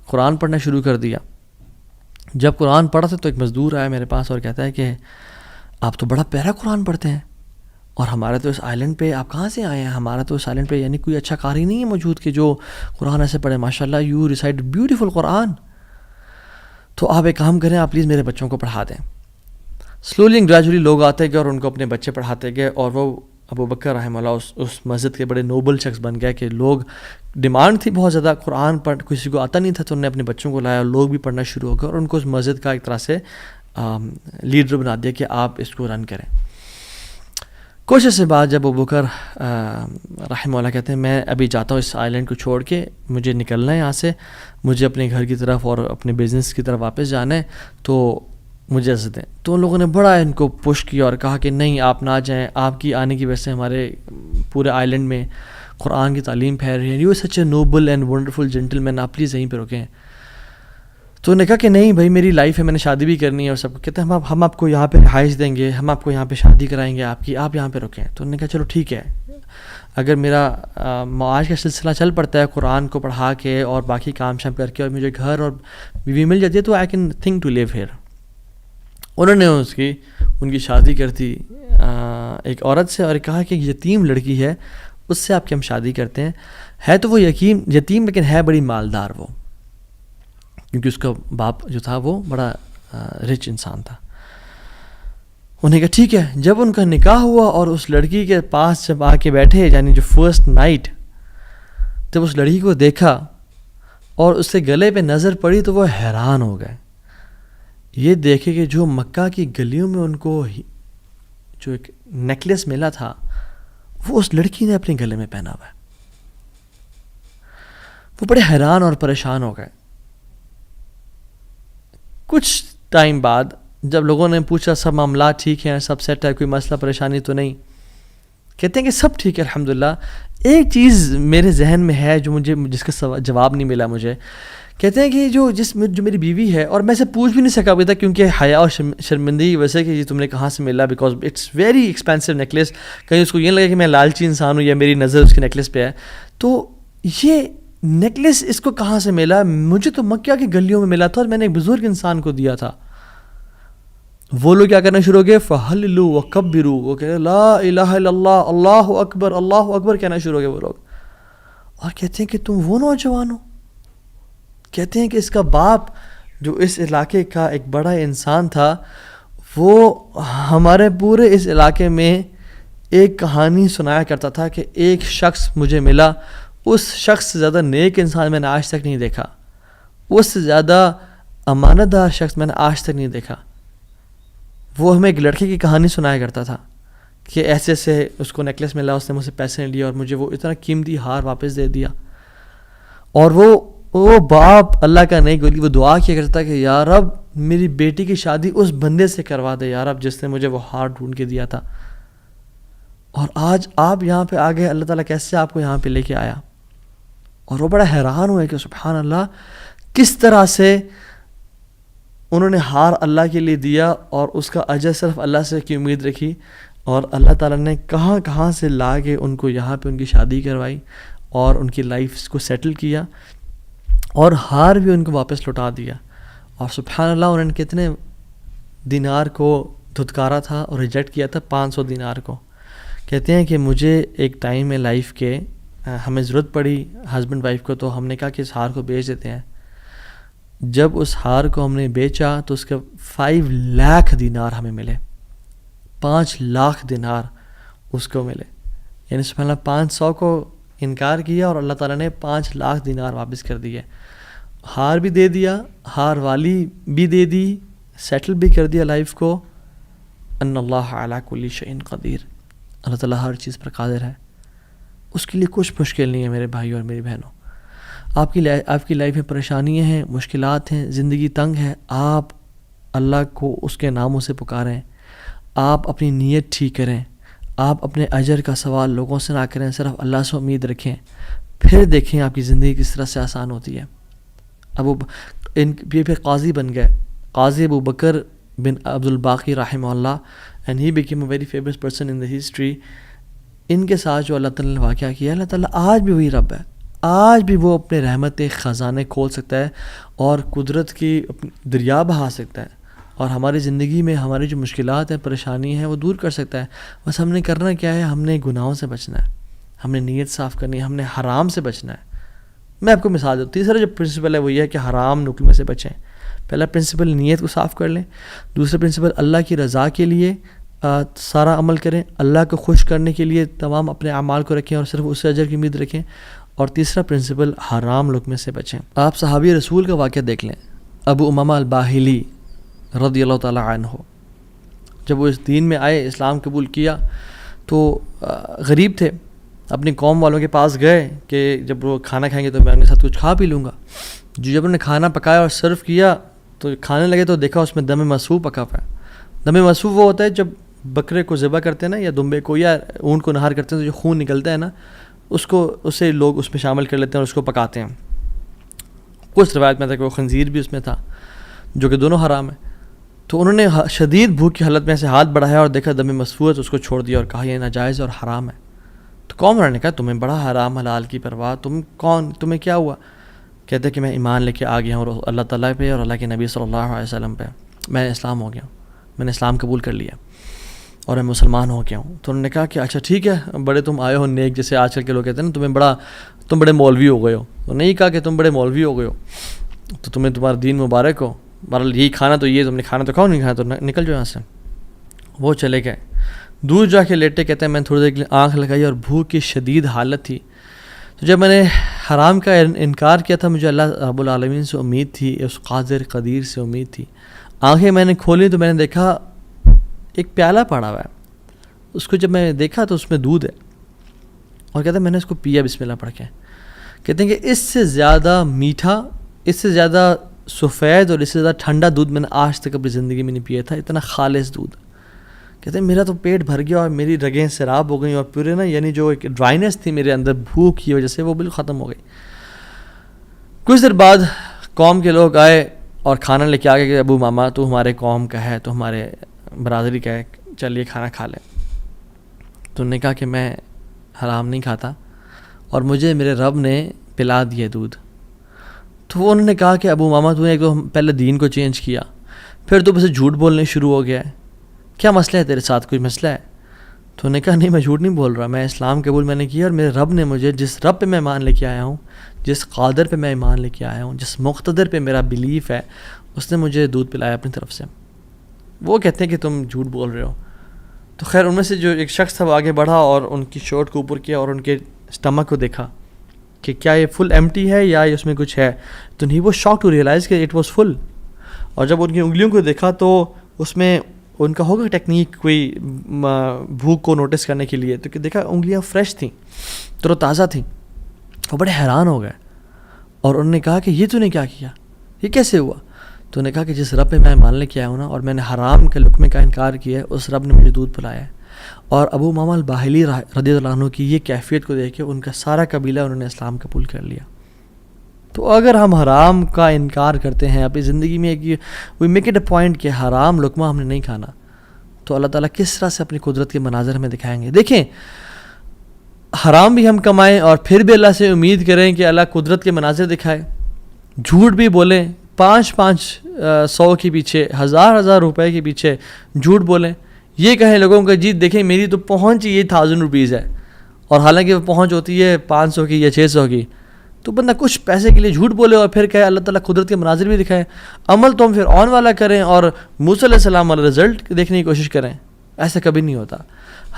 S1: قرآن پڑھنا شروع کر دیا. جب قرآن پڑھا تھا تو ایک مزدور آیا میرے پاس اور کہتا ہے کہ آپ تو بڑا پیارا قرآن پڑھتے ہیں، اور ہمارے تو اس آئی لینڈ پہ آپ کہاں سے آئے ہیں؟ ہمارا تو اس آئی لینڈ پہ یعنی کوئی اچھا قاری نہیں ہے موجود کہ جو قرآن ایسے پڑھے. ماشاء اللہ یو ریسائٹ بیوٹیفل قرآن. تو آپ ایک کام کریں، آپ پلیز میرے بچوں کو پڑھا دیں. سلولی اینڈ گریجولی لوگ آتے گئے اور ان کو اپنے بچے پڑھاتے گئے، اور وہ ابو بکر رحمہ اللہ اس مسجد کے بڑے نوبل شخص بن گئے کہ لوگ ڈیمانڈ تھی بہت زیادہ، قرآن پڑھ کسی کو آتا نہیں تھا، تو انہوں نے اپنے بچوں کو لایا اور لوگ بھی پڑھنا شروع ہو گئے، اور ان کو اس مسجد کا ایک طرح سے لیڈر بنا دیا کہ آپ اس کو رن کریں. کچھ عرصے بعد جب ابو بکر رحمہ اللہ کہتے ہیں میں ابھی جاتا ہوں اس آئی لینڈ کو چھوڑ کے، مجھے نکلنا ہے یہاں سے، مجھے اپنے گھر کی طرف اور اپنے بزنس کی طرف واپس جانا ہے، تو مجھے اجازت دیں. تو ان لوگوں نے بڑا ان کو پش کیا اور کہا کہ نہیں آپ نہ جائیں، آپ کی آنے کی وجہ سے ہمارے پورے آئی لینڈ میں قرآن کی تعلیم پھیل رہی ہے، you such a noble and wonderful gentleman, آپ پلیز یہیں پہ رکیں. تو انہوں نے کہا کہ نہیں بھائی میری لائف ہے، میں نے شادی بھی کرنی ہے اور سب کو. کہتے ہیں ہم آپ کو یہاں پہ رہائش دیں گے، ہم آپ کو یہاں پہ شادی کرائیں گے آپ کی، آپ یہاں پہ رکیں. تو انہوں نے کہا چلو ٹھیک ہے، اگر میرا معاش کا سلسلہ چل پڑتا ہے قرآن کو پڑھا کے اور باقی کام شام کر کے اور مجھے گھر اور بیوی مل جاتی ہے تو I can think to live here. انہوں نے ان کی شادی کر دی ایک عورت سے اور کہا کہ یتیم لڑکی ہے اس سے آپ کی ہم شادی کرتے ہیں. ہے تو وہ یتیم لیکن ہے بڑی مالدار وہ، کیونکہ اس کا باپ جو تھا وہ بڑا رچ انسان تھا. انہیں کہا ٹھیک ہے. جب ان کا نکاح ہوا اور اس لڑکی کے پاس جب آ کے بیٹھے، یعنی جو فرسٹ نائٹ جب اس لڑکی کو دیکھا اور اس کے گلے پہ نظر پڑی تو وہ حیران ہو گئے. یہ دیکھے کہ جو مکہ کی گلیوں میں ان کو جو ایک نیکلیس ملا تھا وہ اس لڑکی نے اپنے گلے میں پہنا ہوا ہے. وہ بڑے حیران اور پریشان ہو گئے. کچھ ٹائم بعد جب لوگوں نے پوچھا سب معاملات ٹھیک ہیں، سب سیٹ ہے، کوئی مسئلہ پریشانی تو نہیں، کہتے ہیں کہ سب ٹھیک ہے الحمدللہ. ایک چیز میرے ذہن میں ہے جو جس کا جواب نہیں ملا مجھے. کہتے ہیں کہ جو میری بیوی ہے، اور میں سے پوچھ بھی نہیں سکا ابھی تک کیونکہ حیا اور شرمندگی کی وجہ سے کہ یہ تم نے کہاں سے ملا، because it's very expensive necklace. کہیں اس کو یہ لگے کہ میں لالچی انسان ہوں یا میری نظر اس کے نیکلیس پہ ہے. تو یہ نیکلیس اس کو کہاں سے ملا؟ مجھے تو مکہ کی گلیوں میں ملا تھا اور میں نے ایک بزرگ انسان کو دیا تھا. وہ لوگ کیا کرنا شروع ہو گئے؟ فَحَلِّلُوا وَكَبِّرُوا، وہ کہہ رہے لا الہ الا اللہ، اللہ اکبر اللہ اکبر کہنا شروع ہو گئے وہ لوگ. اور کہتے ہیں کہ تم وہ نوجوان ہو. کہتے ہیں کہ اس کا باپ جو اس علاقے کا ایک بڑا انسان تھا، وہ ہمارے پورے اس علاقے میں ایک کہانی سنایا کرتا تھا کہ ایک شخص مجھے ملا، اس شخص سے زیادہ نیک انسان میں نے آج تک نہیں دیکھا، اس سے زیادہ امانت دار شخص میں نے آج تک نہیں دیکھا. وہ ہمیں ایک لڑکے کی کہانی سنایا کرتا تھا کہ ایسے سے اس کو نیکلیس ملا، اس نے مجھ سے پیسے نہیں لیا اور مجھے وہ اتنا قیمتی ہار واپس دے دیا. اور وہ باپ اللہ کا نہیں گولی، وہ دعا کیا کرتا کہ یا رب میری بیٹی کی شادی اس بندے سے کروا دے یا رب جس نے مجھے وہ ہار ڈھونڈ کے دیا تھا. اور آج آپ یہاں پہ آ گئے، اللہ تعالیٰ کیسے آپ کو یہاں پہ لے کے آیا. اور وہ بڑا حیران ہوئے کہ سبحان اللہ کس طرح سے انہوں نے ہار اللہ کے لیے دیا اور اس کا اجر صرف اللہ سے کی امید رکھی، اور اللہ تعالیٰ نے کہاں سے لا کے ان کو یہاں پہ ان کی شادی کروائی اور ان کی لائف کو سیٹل کیا اور ہار بھی ان کو واپس لوٹا دیا. اور سبحان اللہ انہوں نے کتنے دینار کو دھتکارا تھا اور ریجیکٹ کیا تھا؟ 500 دینار کو. کہتے ہیں کہ مجھے ایک ٹائم میں لائف کے ہمیں ضرورت پڑی ہسبینڈ وائف کو، تو ہم نے کہا کہ اس ہار کو بیچ دیتے ہیں. جب اس ہار کو ہم نے بیچا تو اس کے 5 لاکھ دینار ہمیں ملے. 5 لاکھ دینار اس کو ملے. یعنی سبحان اللہ 500 کو انکار کیا اور اللہ تعالیٰ نے 5 لاکھ دینار واپس کر دیے. ہار بھی دے دیا، ہار والی بھی دے دی، سیٹل بھی کر دیا لائف کو. ان اللہ علی کل شیء قدیر، اللہ تعالیٰ ہر چیز پر قادر ہے، اس کے لیے کچھ مشکل نہیں ہے میرے بھائی اور میری بہنوں. آپ کی لائف میں پریشانیاں ہیں، مشکلات ہیں، زندگی تنگ ہے، آپ اللہ کو اس کے ناموں سے پکاریں، آپ اپنی نیت ٹھیک کریں، آپ اپنے اجر کا سوال لوگوں سے نہ کریں، صرف اللہ سے امید رکھیں، پھر دیکھیں آپ کی زندگی کس طرح سے آسان ہوتی ہے. اب وہ پھر قاضی بن گئے. Qazi Abu Bakr bin Abdul Baqi rahimahullah, and he became a very famous person in the history. ان کے ساتھ جو اللہ تعالیٰ نے واقعہ کیا، اللہ تعالیٰ آج بھی وہی رب ہے، آج بھی وہ اپنے رحمت خزانے کھول سکتا ہے اور قدرت کی دریا بہا سکتا ہے، اور ہماری زندگی میں ہماری جو مشکلات ہیں، پریشانی ہیں، وہ دور کر سکتا ہے. بس ہم نے کرنا کیا ہے، ہم نے گناہوں سے بچنا ہے، ہم نے نیت صاف کرنی ہے، ہم نے حرام سے بچنا ہے. میں آپ کو مثال دوں. تیسرا جو پرنسپل ہے وہ یہ ہے کہ حرام نکلنے سے بچیں. پہلا پرنسپل نیت کو صاف کر لیں. دوسرا پرنسپل اللہ کی رضا کے لیے سارا عمل کریں، اللہ کو خوش کرنے کے لیے تمام اپنے اعمال کو رکھیں اور صرف اس سے اجر کی امید رکھیں. اور تیسرا پرنسپل حرام لقمے سے بچیں. آپ صحابی رسول کا واقعہ دیکھ لیں. ابو امامہ الباہلی رضی اللہ تعالیٰ عنہ، جب وہ اس دین میں آئے، اسلام قبول کیا، تو غریب تھے. اپنی قوم والوں کے پاس گئے کہ جب وہ کھانا کھائیں گے تو میں ان کے ساتھ کچھ کھا پی لوں گا. جب انہوں نے کھانا پکایا اور سرو کیا تو کھانے لگے تو دیکھا اس میں دم مسفوح پکا ہوا ہے. دم مسفوح وہ ہوتا ہے جب بکرے کو ذبح کرتے ہیں نا، یا دمبے کو یا اونٹ کو نہار کرتے ہیں تو جو خون نکلتا ہے نا، اسے لوگ اس میں شامل کر لیتے ہیں اور اس کو پکاتے ہیں. کچھ روایت میں تھا کہ وہ خنزیر بھی اس میں تھا، جو کہ دونوں حرام ہیں. تو انہوں نے شدید بھوک کی حالت میں ایسے ہاتھ بڑھایا اور دیکھا دم مسفوح ہے تو اس کو چھوڑ دیا اور کہا یہ ناجائز اور حرام ہے. تو قوم والوں نے کہا تمہیں بڑا حرام حلال کی پرواہ، تم کون، تمہیں کیا ہوا؟ کہتے کہ میں ایمان لے کے آ گیا ہوں اللہ تعالیٰ پہ اور اللہ کے نبی صلی اللہ علیہ وسلم پہ. میں اسلام ہو گیا ہوں، میں نے اسلام قبول کر لیا اور میں مسلمان ہو گیا ہوں. تو انہوں نے کہا کہ اچھا ٹھیک ہے، بڑے تم آئے ہو نیک، جیسے آج کل کے لوگ کہتے ہیں نا تم بڑے مولوی ہو گئے ہو. تو نہیں کہا کہ تم بڑے مولوی ہو گئے ہو، تو تمہیں تمہارا دین مبارک ہو، بہرحال یہی کھانا تو یہ تم نے کھانا تو کھاؤ، نہیں کھانا تو نکل جاؤ یہاں سے. وہ چلے گئے. دور جا کے لیٹے کہتے ہیں میں تھوڑی دیر کے لیے آنکھ لگائی اور بھوک کی شدید حالت تھی. تو جب میں نے حرام کا انکار کیا تھا، مجھے اللہ رب العالمین سے امید تھی، اس قادر قدیر سے امید تھی. آنکھیں میں نے کھولی تو میں نے دیکھا ایک پیالہ پڑا ہوا ہے. اس کو جب میں نے دیکھا تو اس میں دودھ ہے، اور کہتے ہیں میں نے اس کو پیا بسم اللہ پڑھ کے. کہتے ہیں کہ اس سے زیادہ میٹھا، اس سے زیادہ سفید اور اس سے زیادہ ٹھنڈا دودھ میں نے آج تک اپنی زندگی میں نہیں پیا تھا. اتنا خالص دودھ. کہتے ہیں میرا تو پیٹ بھر گیا اور میری رگیں سیراب ہو گئیں اور پورے نا، یعنی جو ایک ڈرائنیس تھی میرے اندر بھوک کی وجہ سے، وہ بالکل ختم ہو گئی. کچھ دیر بعد قوم کے لوگ آئے اور کھانا لے کے آ گئے کہ ابو ماما تو ہمارے قوم کا ہے، تو ہمارے برادری کا ہے، چلیے کھانا کھا لیں. تو انہوں نے کہا کہ میں حرام نہیں کھاتا اور مجھے میرے رب نے پلا دیا دودھ. تو انہوں نے کہا کہ ابو ماما تو نے ایک تو پہلے دین کو چینج کیا، پھر تو بس جھوٹ بولنے شروع ہو گیا ہے، کیا مسئلہ ہے تیرے ساتھ، کوئی مسئلہ ہے؟ تو انہوں نے کہا نہیں میں جھوٹ نہیں بول رہا، میں اسلام قبول میں نے کیا اور میرے رب نے مجھے، جس رب پہ میں ایمان لے کے آیا ہوں، جس قادر پہ میں ایمان لے کے آیا ہوں، جس مقتدر پہ میرا بلیف ہے، اس نے مجھے دودھ پلایا اپنی طرف سے. وہ کہتے ہیں کہ تم جھوٹ بول رہے ہو. تو خیر ان میں سے جو ایک شخص تھا وہ آگے بڑھا اور ان کی شرٹ کو اوپر کیا اور ان کے اسٹمک کو دیکھا کہ کیا یہ فل ایمٹی ہے یا اس میں کچھ ہے. تو نہیں، وہ شاک ٹو ریئلائز کہ اٹ واز فل. اور جب ان کی انگلیوں کو دیکھا تو اس میں ان کا ہوگا ٹیکنیک کوئی بھوک کو نوٹس کرنے کے لیے، تو کہ دیکھا انگلیاں فریش تھیں، تر و تازہ تھیں. وہ بڑے حیران ہو گئے اور انہوں نے کہا کہ یہ تو نے کیا کیا، یہ کیسے ہوا؟ تو انہوں نے کہا کہ جس رب پہ میں مان لے کے آیا ہوں نا، اور میں نے حرام کے لقمے کا انکار کیا ہے، اس رب نے مجھے دودھ پلایا ہے. اور ابو امامہ الباہلی رضی اللہ عنہ کی یہ کیفیت کو دیکھ کے ان کا سارا قبیلہ انہوں نے اسلام قبول کر لیا. تو اگر ہم حرام کا انکار کرتے ہیں اپنی زندگی میں، we make it a point کہ حرام لقمہ ہم نے نہیں کھانا، تو اللہ تعالیٰ کس طرح سے اپنی قدرت کے مناظر ہمیں دکھائیں گے. دیکھیں، حرام بھی ہم کمائیں اور پھر بھی اللہ سے امید کریں کہ اللہ قدرت کے مناظر دکھائے. جھوٹ بھی بولیں، 500 کے پیچھے، 1000 روپے کے پیچھے جھوٹ بولیں. یہ کہیں لوگوں کا جی دیکھیں میری تو پہنچ یہ 1000 روپیز ہے، اور حالانکہ وہ پہنچ ہوتی ہے 500 کی یا 600 کی. تو بندہ کچھ پیسے کے لیے جھوٹ بولے اور پھر کہے اللہ تعالیٰ قدرت کے مناظر بھی دکھائے. عمل تو ہم پھر آن والا کریں اور موسیٰ علیہ السلام والا رزلٹ دیکھنے کی کوشش کریں. ایسا کبھی نہیں ہوتا.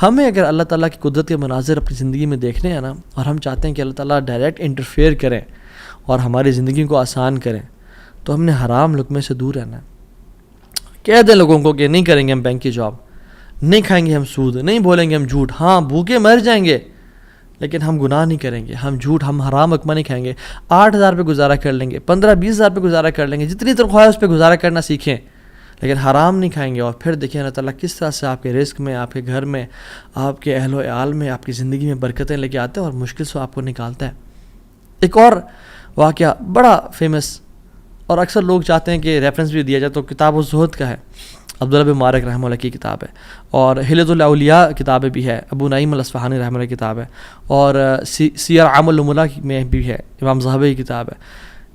S1: ہمیں اگر اللہ تعالیٰ کی قدرت کے مناظر اپنی زندگی میں دیکھنے ہیں نا، اور ہم چاہتے ہیں کہ اللہ تعالیٰ ڈائریکٹ انٹرفیئر کریں اور ہماری زندگی کو آسان کریں، تو ہم نے حرام لقمے سے دور رہنا ہے. کہہ دیں لوگوں کو کہ نہیں کریں گے ہم بینک کی جاب، نہیں کھائیں گے ہم سود، نہیں بولیں گے ہم جھوٹ. ہاں بھوکے مر جائیں گے لیکن ہم گناہ نہیں کریں گے، ہم جھوٹ، ہم حرام لقمہ نہیں کھائیں گے. 8000 پہ گزارا کر لیں گے، 15-20 پہ گزارا کر لیں گے، جتنی تنخواہ ہے اس پہ گزارا کرنا سیکھیں، لیکن حرام نہیں کھائیں گے. اور پھر دیکھیں اللہ تعالیٰ کس طرح سے آپ کے رزق میں، آپ کے گھر میں، آپ کے اہل و عیال میں، آپ کی زندگی میں برکتیں لے کے آتے ہیں اور مشکل سے آپ کو نکالتا ہے. ایک اور واقعہ بڑا فیمس، اور اکثر لوگ چاہتے ہیں کہ ریفرنس بھی دیا جائے تو کتاب الزہد کا ہے، عبداللہ بن مبارک رحمہ اللہ کی کتاب ہے، اور حلیۃ الاولیاء کتابیں بھی ہے، ابو نعیم الاصفہانی رحمہ اللہ کی کتاب ہے، اور سیر اعلام النبلاء میں بھی ہے، امام ذہبی کی کتاب ہے۔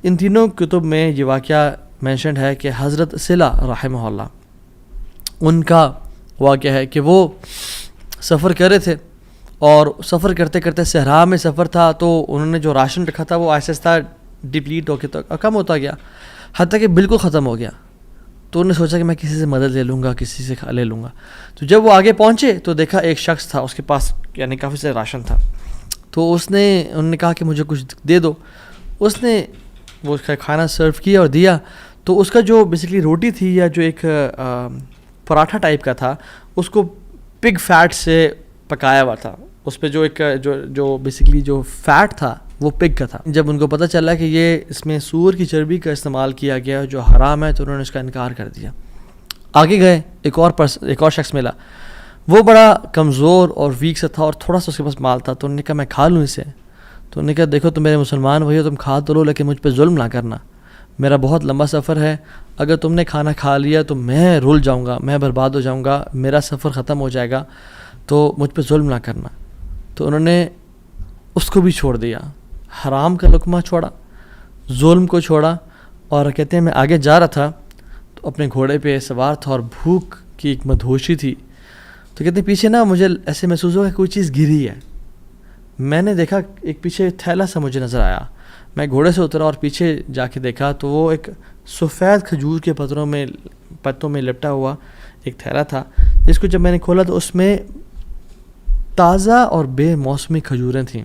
S1: ان تینوں کتب میں یہ واقعہ مینشنڈ ہے کہ حضرت صلہ رحمہ اللہ، ان کا واقعہ ہے کہ وہ سفر کر رہے تھے، اور سفر کرتے کرتے صحرا میں سفر تھا، تو انہوں نے جو راشن رکھا تھا وہ آہستہ آہستہ ڈپلیٹ ہو کے تو کم ہوتا گیا، حتیٰ کہ بالکل ختم ہو گیا۔ تو انہوں نے سوچا کہ میں کسی سے مدد لے لوں گا، کسی سے لے لوں گا۔ تو جب وہ آگے پہنچے تو دیکھا ایک شخص تھا، اس کے پاس یعنی کافی سے راشن تھا، تو انہوں نے کہا کہ مجھے کچھ دے دو۔ اس نے وہ کھانا سرو کیا اور دیا، تو اس کا جو بیسیکلی روٹی تھی یا جو ایک پراٹھا ٹائپ کا تھا، اس کو پگ فیٹ سے پکایا ہوا تھا، اس پہ جو ایک جو بیسیکلی جو فیٹ تھا وہ پگ کا تھا۔ جب ان کو پتہ چلا کہ یہ اس میں سور کی چربی کا استعمال کیا گیا جو حرام ہے، تو انہوں نے اس کا انکار کر دیا۔ آگے گئے، ایک اور شخص ملا، وہ بڑا کمزور اور ویک سے تھا اور تھوڑا سا اس کے پاس مال تھا، تو انہوں نے کہا میں کھا لوں اسے۔ تو انہوں نے کہا دیکھو تم میرے مسلمان بھائی ہو، تم کھا تو لو لیکن مجھ پہ ظلم نہ کرنا، میرا بہت لمبا سفر ہے، اگر تم نے کھانا کھا لیا تو میں رول جاؤں گا، میں برباد ہو جاؤں گا، میرا سفر ختم ہو جائے گا، تو مجھ پہ ظلم نہ کرنا۔ تو انہوں نے اس کو بھی چھوڑ دیا، حرام کا لقمہ چھوڑا، ظلم کو چھوڑا، اور کہتے ہیں میں آگے جا رہا تھا تو اپنے گھوڑے پہ سوار تھا اور بھوک کی ایک مدہوشی تھی، تو کہتے ہیں پیچھے نا مجھے ایسے محسوس ہوا کہ کوئی چیز گری ہے۔ میں نے دیکھا ایک پیچھے تھیلا سا مجھے نظر آیا، میں گھوڑے سے اترا اور پیچھے جا کے دیکھا تو وہ ایک سفید کھجور کے پتوں میں لپٹا ہوا ایک تھیلا تھا، جس کو جب میں نے کھولا تو اس میں تازہ اور بے موسمی کھجوریں تھیں،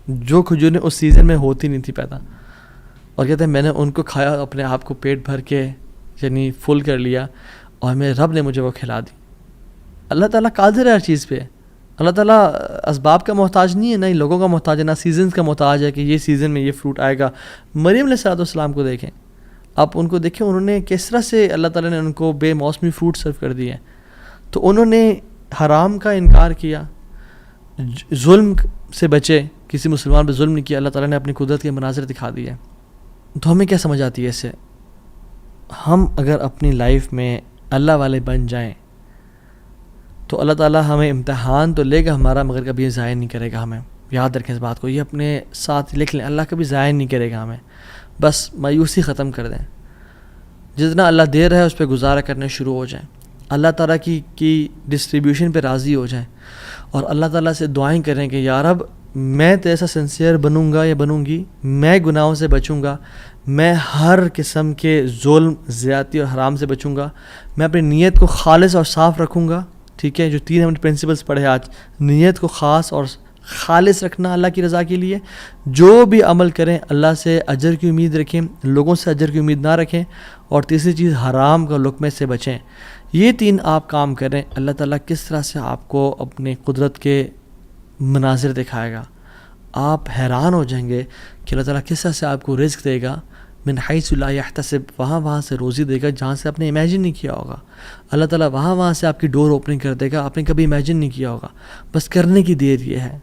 S1: جو کھجوریں اس سیزن میں ہوتی نہیں تھی پیدا، اور کہتے ہیں میں نے ان کو کھایا، اپنے آپ کو پیٹ بھر کے یعنی فل کر لیا، اور میرے رب نے مجھے وہ کھلا دی۔ اللہ تعالیٰ قادر ہے ہر چیز پہ، اللہ تعالیٰ اسباب کا محتاج نہیں ہے، نہ ہی لوگوں کا محتاج ہے، نہ سیزنز کا محتاج ہے کہ یہ سیزن میں یہ فروٹ آئے گا۔ مریم علیہ السلام کو دیکھیں، آپ ان کو دیکھیں، انہوں نے کس طرح سے اللہ تعالیٰ نے ان کو بے موسمی فروٹ سرو کر دیے، تو انہوں نے حرام کا انکار کیا، ظلم سے بچے، کسی مسلمان پہ ظلم نہیں کیا، اللہ تعالیٰ نے اپنی قدرت کے مناظر دکھا دیے۔ تو ہمیں کیا سمجھ آتی ہے اس سے؟ ہم اگر اپنی لائف میں اللہ والے بن جائیں تو اللہ تعالیٰ ہمیں امتحان تو لے گا ہمارا، مگر کبھی ضائع نہیں کرے گا ہمیں۔ یاد رکھیں اس بات کو، یہ اپنے ساتھ لکھ لیں، اللہ کبھی ضائع نہیں کرے گا ہمیں۔ بس مایوسی ختم کر دیں، جتنا اللہ دے رہا ہے اس پہ گزارا کرنے شروع ہو جائیں، اللہ تعالیٰ کی ڈسٹریبیوشن پہ راضی ہو جائیں، اور اللہ تعالیٰ سے دعائیں کریں کہ یا رب میں تو ایسا سنسیئر بنوں گا یا بنوں گی، میں گناہوں سے بچوں گا، میں ہر قسم کے ظلم، زیادتی اور حرام سے بچوں گا، میں اپنی نیت کو خالص اور صاف رکھوں گا۔ ٹھیک ہے، جو 3 ہم نے پرنسپلس پڑھے آج، نیت کو خاص اور خالص رکھنا اللہ کی رضا کے لیے، جو بھی عمل کریں اللہ سے اجر کی امید رکھیں، لوگوں سے اجر کی امید نہ رکھیں، اور تیسری چیز حرام کا لقمے سے بچیں۔ یہ 3 آپ کام کریں، اللہ تعالیٰ کس طرح سے آپ کو اپنی قدرت کے مناظر دکھائے گا، آپ حیران ہو جائیں گے کہ اللہ تعالیٰ کس طرح سے آپ کو رزق دے گا، من حیث لا یحتسب، وہاں سے روزی دے گا جہاں سے آپ نے امیجن نہیں کیا ہوگا، اللہ تعالیٰ وہاں سے آپ کی ڈور اوپننگ کر دے گا، آپ نے کبھی امیجن نہیں کیا ہوگا۔ بس کرنے کی دیر یہ ہے،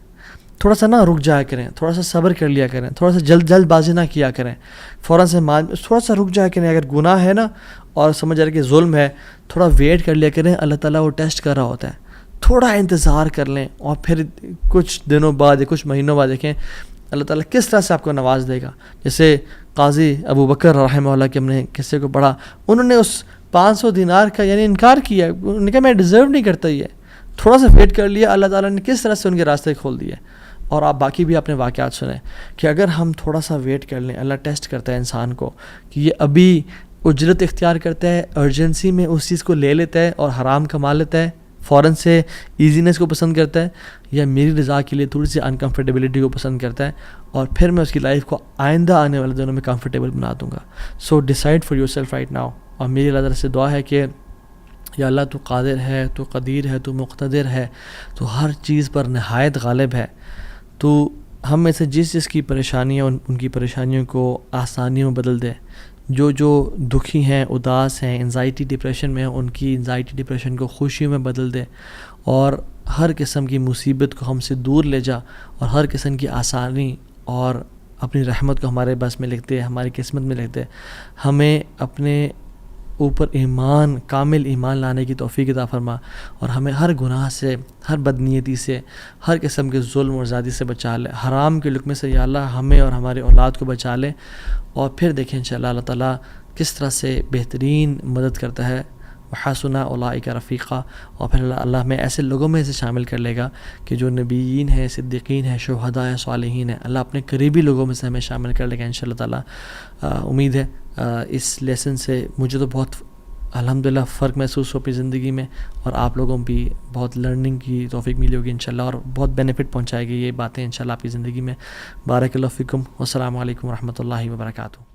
S1: تھوڑا سا نا رک جایا کریں، تھوڑا سا صبر کر لیا کریں، تھوڑا سا جلد بازی نہ کیا کریں، فوراً سے تھوڑا سا رک جایا کریں، اگر گناہ ہے نا اور سمجھ رہے کہ ظلم ہے، تھوڑا ویٹ کر لیا کریں، اللہ تعالیٰ وہ ٹیسٹ کر رہا ہوتا ہے، تھوڑا انتظار کر لیں، اور پھر کچھ دنوں بعد یا کچھ مہینوں بعد دیکھیں اللہ تعالیٰ کس طرح سے آپ کو نواز دے گا۔ جیسے قاضی ابو بکر رحمہ اللہ کے ہم نے قصے کو پڑھا، انہوں نے اس 500 دینار کا یعنی انکار کیا، انہوں نے کہا میں ڈیزرو نہیں کرتا، یہ تھوڑا سا ویٹ کر لیا، اللہ تعالیٰ نے کس طرح سے ان کے راستے کھول دیے۔ اور آپ باقی بھی اپنے واقعات سنیں کہ اگر ہم تھوڑا سا ویٹ کر لیں، اللہ ٹیسٹ کرتا ہے انسان کو کہ یہ ابھی اجرت اختیار کرتا ہے، ارجنسی میں اس چیز کو لے لیتا ہے اور حرام کما لیتا ہے، فوراً سے ایزینس کو پسند کرتا ہے، یا میری رضا کے لیے تھوڑی سی انکمفرٹیبلٹی کو پسند کرتا ہے، اور پھر میں اس کی لائف کو آئندہ آنے والے دنوں میں کمفرٹیبل بنا دوں گا۔ So decide for yourself right now. اور میری اللہ تعالیٰ سے دعا ہے کہ یا اللہ تو قادر ہے، تو قدیر ہے، تو مقتدر ہے، تو ہر چیز پر نہایت غالب ہے، تو ہم میں سے جس کی پریشانیاں ان کی پریشانیوں کو آسانیوں میں بدل دے، جو دکھی ہیں، اداس ہیں، انزائٹی ڈپریشن میں ہیں، ان کی انزائٹی ڈپریشن کو خوشیوں میں بدل دے، اور ہر قسم کی مصیبت کو ہم سے دور لے جا، اور ہر قسم کی آسانی اور اپنی رحمت کو ہمارے بس میں لکھتے، ہماری قسمت میں لکھتے، ہمیں اپنے اوپر ایمان، کامل ایمان لانے کی توفیق عطا فرما، اور ہمیں ہر گناہ سے، ہر بدنیتی سے، ہر قسم کے ظلم اور زیادتی سے بچا لے، حرام کے لقمے سے یا اللہ ہمیں اور ہمارے اولاد کو بچا لے، اور پھر دیکھیں انشاءاللہ اللہ تعالیٰ کس طرح سے بہترین مدد کرتا ہے، وحسن اولئک رفیقا، اور پھر اللہ ہمیں ایسے لوگوں میں سے شامل کر لے گا کہ جو نبیین ہیں، صدیقین ہیں، شہداء ہیں، صالحین ہیں، اللہ اپنے قریبی لوگوں میں سے ہمیں شامل کر لے گا انشاءاللہ تعالیٰ۔ امید ہے اس لیسن سے مجھے تو بہت الحمدللہ فرق محسوس ہو اپنی زندگی میں، اور آپ لوگوں بھی بہت لرننگ کی توفیق ملی ہوگی انشاءاللہ، اور بہت بینیفٹ پہنچائے گی یہ باتیں انشاءاللہ آپ کی زندگی میں۔ بارک اللہ فیکم، والسلام علیکم ورحمۃ اللہ وبرکاتہ۔